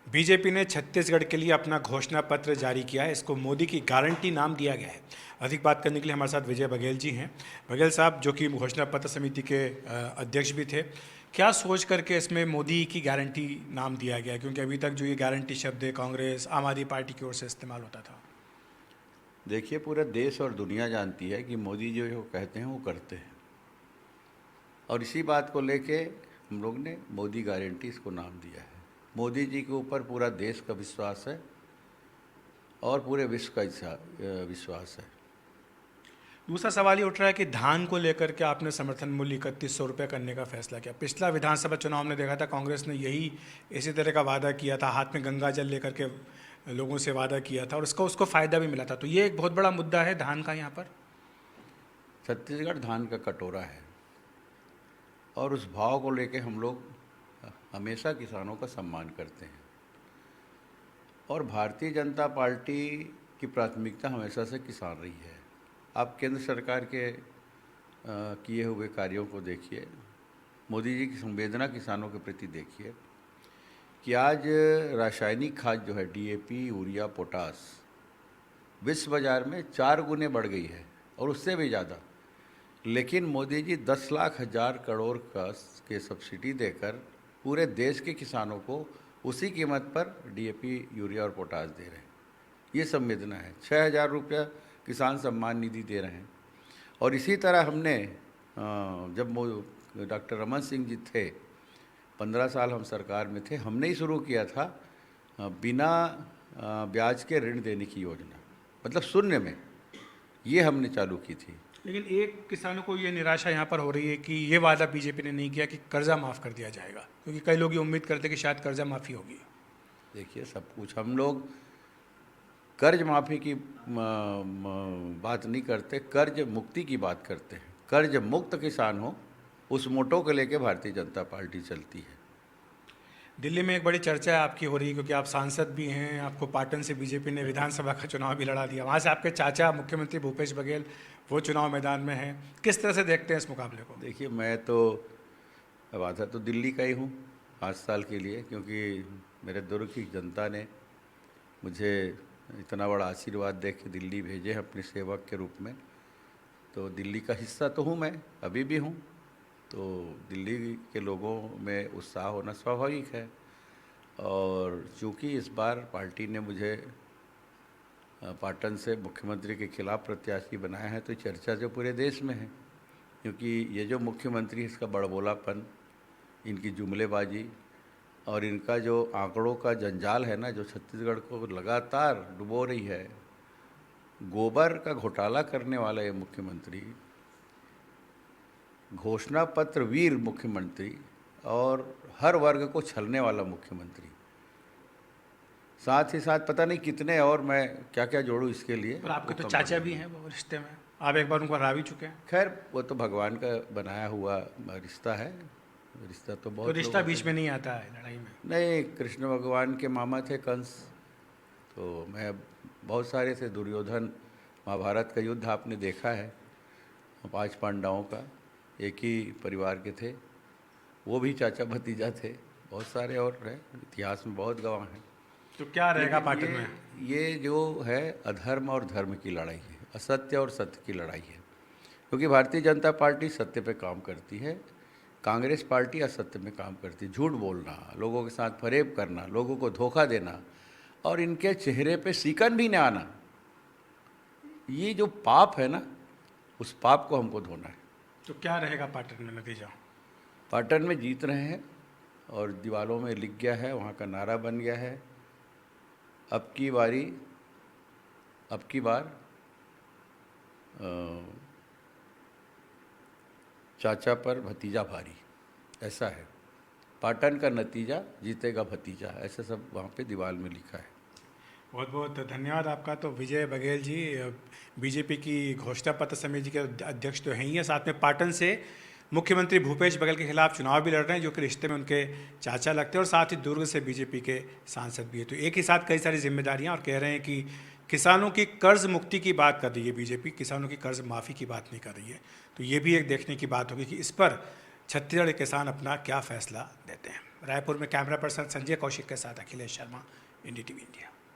BJP ने छत्तीसगढ़ के लिए अपना घोषणा पत्र जारी किया है। इसको मोदी की गारंटी नाम दिया गया है। अधिक बात करने के लिए हमारे साथ विजय बघेल जी हैं। बघेल साहब, जो कि घोषणा पत्र समिति के अध्यक्ष भी थे, क्या सोच करके इसमें मोदी की गारंटी नाम दिया गया है? क्योंकि अभी तक जो ये गारंटी शब्द है कांग्रेस, आम आदमी पार्टी की ओर से इस्तेमाल होता था। देखिए, पूरा देश और दुनिया जानती है कि मोदी जो कहते हैं वो करते हैं, और इसी बात को लेके हम लोग ने मोदी गारंटी इसको नाम दिया है। मोदी जी के ऊपर पूरा देश का विश्वास है और पूरे विश्व का विश्वास है। दूसरा सवाल ये उठ रहा है कि धान को लेकर के आपने समर्थन मूल्य 3100 रुपये करने का फैसला किया। पिछला विधानसभा चुनाव में देखा था, कांग्रेस ने यही इसी तरह का वादा किया था, हाथ में गंगा जल लेकर के लोगों से वादा किया था और उसको फ़ायदा भी मिला था। तो ये एक बहुत बड़ा मुद्दा है धान का यहाँ पर। छत्तीसगढ़ धान का कटोरा है और उस भाव को लेके हम लोग हमेशा किसानों का सम्मान करते हैं, और भारतीय जनता पार्टी की प्राथमिकता हमेशा से किसान रही है। आप केंद्र सरकार के किए हुए कार्यों को देखिए, मोदी जी की संवेदना किसानों के प्रति देखिए कि आज रासायनिक खाद जो है डीएपी, यूरिया, पोटास विश्व बाज़ार में 4 गुने बढ़ गई है और उससे भी ज़्यादा। लेकिन मोदी जी 10 लाख हज़ार करोड़ के सब्सिडी देकर पूरे देश के किसानों को उसी कीमत पर डीएपी, यूरिया और पोटास दे रहे हैं। ये संवेदना है। 6,000 रुपया किसान सम्मान निधि दे रहे हैं। और इसी तरह हमने जब डॉक्टर रमन सिंह जी थे, 15 साल हम सरकार में थे, हमने ही शुरू किया था बिना ब्याज के ऋण देने की योजना, मतलब शून्य में, ये हमने चालू की थी। लेकिन एक किसानों को ये निराशा यहाँ पर हो रही है कि ये वादा बीजेपी ने नहीं किया कि कर्जा माफ़ कर दिया जाएगा, क्योंकि कई लोग ये उम्मीद करते हैं कि शायद कर्जा माफ़ी होगी। देखिए, सब कुछ हम लोग कर्ज माफ़ी की बात नहीं करते, कर्ज मुक्ति की बात करते हैं। कर्ज मुक्त किसान हो, उस मोटो को लेके भारतीय जनता पार्टी चलती है। दिल्ली में एक बड़ी चर्चा है आपकी हो रही है, क्योंकि आप सांसद भी हैं, आपको पाटन से बीजेपी ने विधानसभा का चुनाव भी लड़ा दिया। वहाँ से आपके चाचा मुख्यमंत्री भूपेश बघेल वो चुनाव मैदान में हैं। किस तरह से देखते हैं इस मुकाबले को? देखिए, मैं तो अब आता तो दिल्ली का ही हूँ 5 साल के लिए, क्योंकि मेरे दुर्ग की जनता ने मुझे इतना बड़ा आशीर्वाद दे के दिल्ली भेजे हैं अपने सेवक के रूप में। तो दिल्ली का हिस्सा तो हूँ मैं, अभी भी हूँ। तो दिल्ली के लोगों में उत्साह होना स्वाभाविक है। और चूँकि इस बार पार्टी ने मुझे पाटन से मुख्यमंत्री के खिलाफ प्रत्याशी बनाया है, तो चर्चा जो पूरे देश में है, क्योंकि ये जो मुख्यमंत्री, इसका बड़बोलापन, इनकी जुमलेबाजी और इनका जो आंकड़ों का जंजाल है ना, जो छत्तीसगढ़ को लगातार डुबो रही है। गोबर का घोटाला करने वाला ये मुख्यमंत्री, घोषणा पत्र वीर मुख्यमंत्री और हर वर्ग को छलने वाला मुख्यमंत्री, साथ ही साथ पता नहीं कितने और मैं क्या क्या जोड़ूं इसके लिए। और आपके तो चाचा भी हैं वो रिश्ते में, आप एक बार उनको हरा भी चुके हैं। खैर, वो तो भगवान का बनाया हुआ रिश्ता है। रिश्ता तो बहुत, तो रिश्ता बीच में नहीं आता है लड़ाई में? नहीं, कृष्ण भगवान के मामा थे कंस, तो मैं बहुत सारे थे। दुर्योधन, महाभारत का युद्ध आपने देखा है, 5 पांडवों का एक ही परिवार के थे, वो भी चाचा भतीजा थे। बहुत सारे और हैं, इतिहास में बहुत गवाह हैं। तो क्या रहेगा पाटन में? ये जो है अधर्म और धर्म की लड़ाई है, असत्य और सत्य की लड़ाई है। क्योंकि भारतीय जनता पार्टी सत्य पे काम करती है, कांग्रेस पार्टी असत्य में काम करती है। झूठ बोलना, लोगों के साथ फरेब करना, लोगों को धोखा देना और इनके चेहरे पे सीकन भी न आना, ये जो पाप है ना, उस पाप को हमको धोना है। तो क्या रहेगा पाटन में नतीजा? पाटन में जीत रहे हैं और दीवारों में लिख गया है, वहाँ का नारा बन गया है, अब की बार चाचा पर भतीजा भारी, ऐसा है। पाटन का नतीजा जीतेगा भतीजा, ऐसा सब वहाँ पे दीवार में लिखा है। बहुत बहुत धन्यवाद आपका। तो विजय बघेल जी, बीजेपी की घोषणा पत्र समिति के अध्यक्ष तो हैं ही हैं, साथ में पाटन से मुख्यमंत्री भूपेश बघेल के खिलाफ चुनाव भी लड़ रहे हैं, जो कि रिश्ते में उनके चाचा लगते हैं, और साथ ही दुर्ग से बीजेपी के सांसद भी है। तो एक ही साथ कई सारी जिम्मेदारियां, और कह रहे हैं कि किसानों की कर्ज मुक्ति की बात कर रही है बीजेपी, किसानों की कर्ज माफ़ी की बात नहीं कर रही है। तो ये भी एक देखने की बात होगी कि इस पर छत्तीसगढ़ के किसान अपना क्या फैसला देते हैं। रायपुर में कैमरा पर्सन संजय कौशिक के साथ अखिलेश शर्मा, NDTV इंडिया।